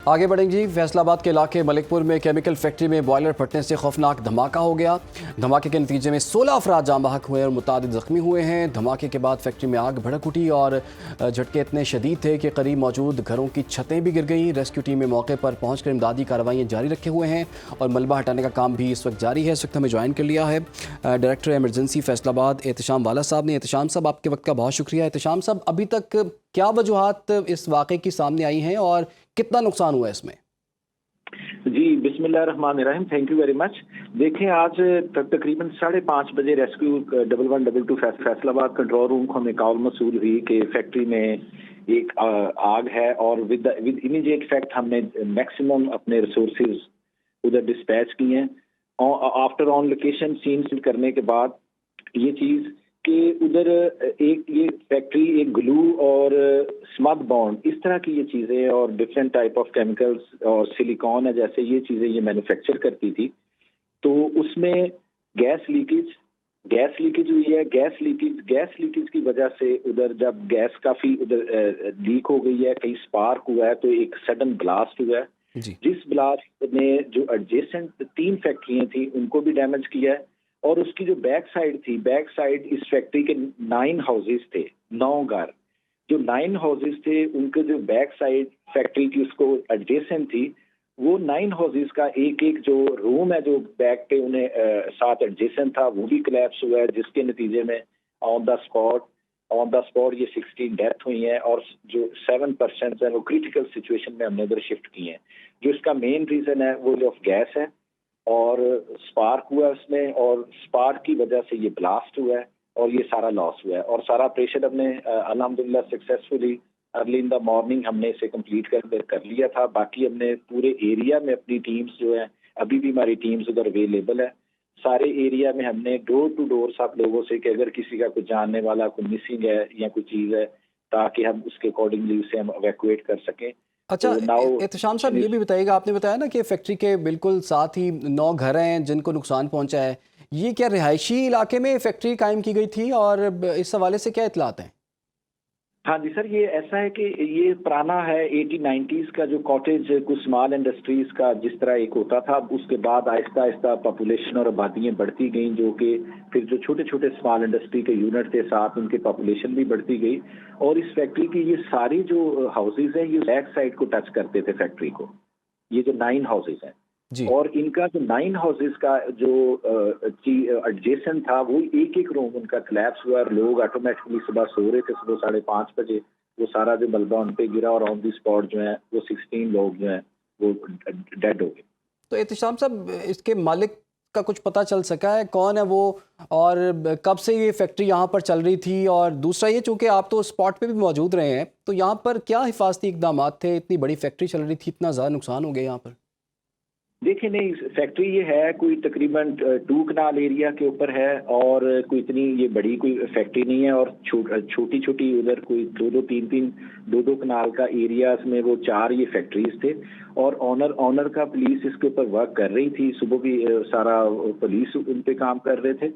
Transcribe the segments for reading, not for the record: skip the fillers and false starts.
आगे बढ़ेंगे जी। फैसलाबाद के इलाके मलिकपुर में केमिकल फैक्ट्री में बॉयलर फटने से खौफनाक धमाका हो गया। धमाके के नतीजे में 16 अफराद जाम बहक हुए और मुतादिद जख्मी हुए हैं। धमाके के बाद फैक्ट्री में आग भड़क उठी और झटके इतने शदीद थे कि करीब मौजूद घरों की छतें भी गिर गईं। रेस्क्यू टीम में मौके पर पहुंचकर इमदादी कार्रवाइयाँ जारी रखे हुए हैं और मलबा हटाने का काम भी इस वक्त जारी है। इस वक्त हमें ज्वाइन कर लिया है डायरेक्टर एमरजेंसी फैसलाबाद एहतशाम वाला साहब ने। एहतशाम साहब, आपके वक्त का बहुत शुक्रिया। एहतशाम साहब, अभी तक क्या वजूहात इस वाक़े की सामने आई हैं और कितना नुकसान हुआ है इसमें? जी, बिस्मिल्लाहिर्रहमानिर्रहीम। Thank you very much. देखें, आज तकरीबन 5:30 बजे रेस्क्यू 1112 फैसलाबाद कंट्रोल रूम को हमें कॉल मसूल हुई कि फैक्ट्री में एक आग है और विद इमीडिएट इफेक्ट हमने मैक्सिमम अपने रिसोर्सेज उधर डिस्पैच किए हैं। आफ्टर ऑन लोकेशन सीन करने के बाद ये चीज़ कि उधर एक ये फैक्ट्री एक ग्लू और स्मद बॉन्ड इस तरह की ये चीज़ें और डिफरेंट टाइप ऑफ केमिकल्स और सिलिकॉन है जैसे ये चीज़ें ये मैन्युफैक्चर करती थी। तो उसमें गैस लीकेज हुई है। गैस लीकेज की वजह से उधर जब गैस काफ़ी उधर लीक हो गई है, कहीं स्पार्क हुआ है, तो एक सडन ब्लास्ट हुआ है जिस ब्लास्ट ने जो एडजेसेंट 3 फैक्ट्रियाँ थी उनको भी डैमेज किया है। और उसकी जो बैक साइड इस फैक्ट्री के 9 हाउसेज थे, 9 घर। जो 9 हाउसेज थे उनके जो बैक साइड फैक्ट्री की उसको एडजेसेंट थी, वो 9 हाउसेज का एक एक जो रूम है जो बैक पे उन्हें साथ एडजेसेंट था वो भी कोलैप्स हुआ है, जिसके नतीजे में ऑन द स्पॉट ये 16 डेथ हुई है और जो 7% है वो क्रिटिकल सिचुएशन में हमने उधर शिफ्ट किए हैं। जो इसका मेन रीजन है वो ऑफ गैस है और स्पार्क हुआ उसमें और स्पार्क की वजह से ये ब्लास्ट हुआ है और ये सारा लॉस हुआ है। और सारा ऑपरेशन हमने अल्हम्दुलिल्लाह successfully early in the morning हमने इसे कंप्लीट कर लिया था। बाकी हमने पूरे एरिया में अपनी टीम्स जो है, अभी भी हमारी टीम्स उधर अवेलेबल है। सारे एरिया में हमने डोर टू डोर सब लोगों से कि अगर किसी का कुछ जानने वाला कोई मिसिंग है या कोई चीज़ है ताकि हम उसके अकॉर्डिंगली उसे हम इवैक्यूएट कर सकें। अच्छा, तो नाउ एहतशाम साहब, ये भी बताइएगा, आपने बताया ना कि फैक्ट्री के बिल्कुल साथ ही 9 घर हैं जिनको नुकसान पहुंचा है। ये क्या रिहायशी इलाके में फैक्ट्री कायम की गई थी और इस हवाले से क्या इतलात हैं? हाँ जी सर, ये ऐसा है कि ये पुराना है 80-90s का जो कॉटेज कुछ स्मॉल इंडस्ट्रीज का जिस तरह एक होता था। उसके बाद आहिस्ता आहिस्ता पॉपुलेशन और आबादियाँ बढ़ती गई, जो कि फिर जो छोटे छोटे स्मॉल इंडस्ट्री के यूनिट थे साथ उनकी पॉपुलेशन भी बढ़ती गई। और इस फैक्ट्री की ये सारी जो हाउसेज हैं ये बैक साइड को टच करते थे फैक्ट्री को, ये जो 9 हाउसेज हैं। जी। और इनका जो 9 हाउसेज का जो एडजेसेंट था वो एक एक रूम उनका कोलैप्स हुआ और लोग ऑटोमेटिकली सुबह सो रहे थे, सुबह 5:30 बजे वो सारा जो मलबा उन पे गिरा और ऑन दी स्पॉट जो है वो 16 लोग जो है वो डेड हो गए। तो एहतशाम साहब, इसके मालिक का कुछ पता चल सका है, कौन है वो और कब से ये फैक्ट्री यहाँ पर चल रही थी? और दूसरा ये, चूँकि आप तो स्पॉट पे भी मौजूद रहे हैं, तो यहाँ पर क्या हिफाजती इकदाम थे? इतनी बड़ी फैक्ट्री चल रही थी, इतना ज़्यादा नुकसान हो गया यहाँ पर? देखिए, नहीं, फैक्ट्री ये है कोई तकरीबन 2 कनाल एरिया के ऊपर है और कोई इतनी ये बड़ी कोई फैक्ट्री नहीं है। और छोटी छोटी उधर कोई 2-2 कनाल का एरियाज में वो 4 ये फैक्ट्रीज थे। और ऑनर का पुलिस इसके ऊपर वर्क कर रही थी, सुबह भी सारा पुलिस उन पे काम कर रहे थे।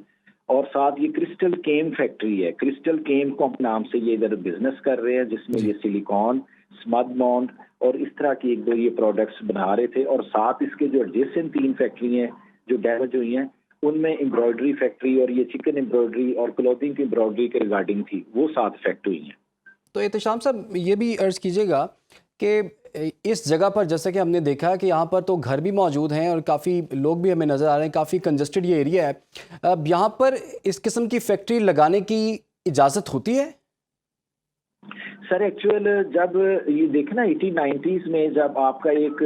और साथ ये क्रिस्टल केम फैक्ट्री है, क्रिस्टल केम को नाम से ये इधर बिजनेस कर रहे हैं, जिसमें ये सिलिकॉन, स्मद बॉन्ड और इस तरह की 1-2 ये प्रोडक्ट्स बना रहे थे। और साथ इसके जो एडजेसेंट 3 फैक्ट्री हैं जो डैमेज हुई हैं उनमें एम्ब्रॉयडरी फैक्ट्री और ये चिकन एम्ब्रॉयडरी और क्लॉथिंग की एम्ब्रॉयडरी के रिगार्डिंग थी, वो 7 फैक्ट्री हैं। तो एहतशाम साहब, ये भी अर्ज़ कीजिएगा कि इस जगह पर जैसा कि हमने देखा है कि यहाँ पर तो घर भी मौजूद हैं और काफ़ी लोग भी हमें नज़र आ रहे हैं, काफ़ी कंजस्टेड ये एरिया है। अब यहाँ पर इस किस्म की फैक्ट्री लगाने की इजाज़त होती है? सर एक्चुअल जब ये देखना 80-90s में जब आपका एक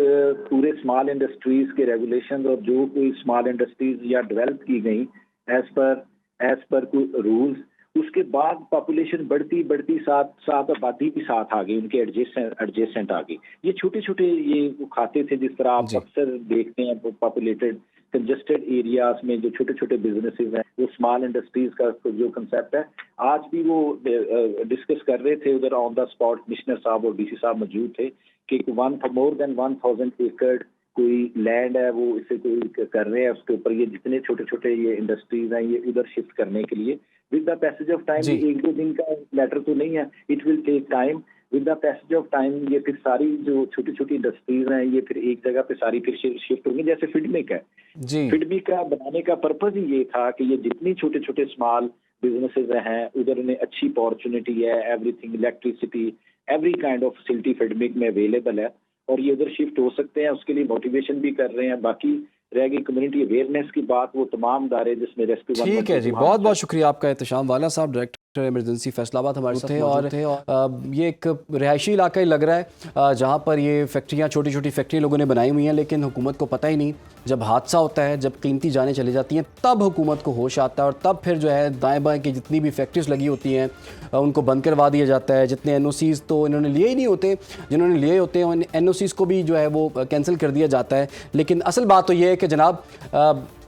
पूरे स्मॉल इंडस्ट्रीज के रेगुलेशन और जो कोई स्मॉल इंडस्ट्रीज या डेवलप की गई एज पर कोई रूल्स, उसके बाद पॉपुलेशन बढ़ती बढ़ती साथ साथ आबादी भी साथ आ गई, उनके एडजेसेंट आ गई। ये छोटे छोटे ये वो खाते थे जिस तरह आप जी। अक्सर देखते हैं पॉपुलेटेड कंजस्टेड एरियाज में जो छोटे छोटे बिजनेसेस हैं, वो स्मॉल इंडस्ट्रीज का जो कंसेप्ट है आज भी वो डिस्कस कर रहे थे उधर ऑन द स्पॉट। कमिश्नर साहब और डीसी साहब मौजूद थे कि मोर देन 1000 एकड़ कोई लैंड है वो इसे कोई कर रहे हैं, उसके ऊपर ये जितने छोटे छोटे ये इंडस्ट्रीज हैं ये उधर शिफ्ट करने के लिए with the passage of time. जी। ये 1-2 दिन का मैटर तो नहीं है, it will take time. With the passage of time ये फिर सारी जो छोटी छोटी इंडस्ट्रीज हैं ये फिर एक जगह पे सारी फिर शिफ्ट होंगी। जैसे फिडमिक है, जी फिडमिक का बनाने का पर्पज ही ये था कि ये जितनी छोटे छोटे स्मॉल बिजनेसेस हैं उधर उन्हें अच्छी अपॉर्चुनिटी है, everything electricity every kind of facility फिडमिक में अवेलेबल है और ये उधर शिफ्ट हो सकते हैं। उसके लिए मोटिवेशन भी कर रहे हैं। बाकी रह गई कम्युनिटी अवेयरनेस की बात, वो तमाम इदारे जिसमें रेस्क्यू ठीक है जी, बहुत बहुत शुक्रिया आपका एहतशाम। वाला साहब डायरेक्टर इमरजेंसी फैसलाबाद हमारे साथ थे और ये एक रिहायशी इलाका ही लग रहा है जहाँ पर ये फैक्ट्रियाँ छोटी छोटी फैक्ट्री लोगों ने बनाई हुई हैं, लेकिन हुकूमत को पता ही नहीं। जब हादसा होता है, जब कीमती जानें चली जाती हैं, तब हुकूमत को होश आता है और तब फिर जो है दाएँ बाएँ की जितनी भी फैक्ट्रीज लगी होती हैं उनको बंद करवा दिया जाता है। जितने NOCs तो इन्होंने लिए ही नहीं होते, जिन्होंने लिए होते हैं उन NOCs को भी जो है वो कैंसिल कर दिया जाता है। लेकिन असल बात तो ये है कि जनाब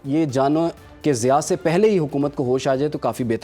ये जानों के ज़िया से पहले ही हुकूमत को होश आ जाए तो काफ़ी बेहतर।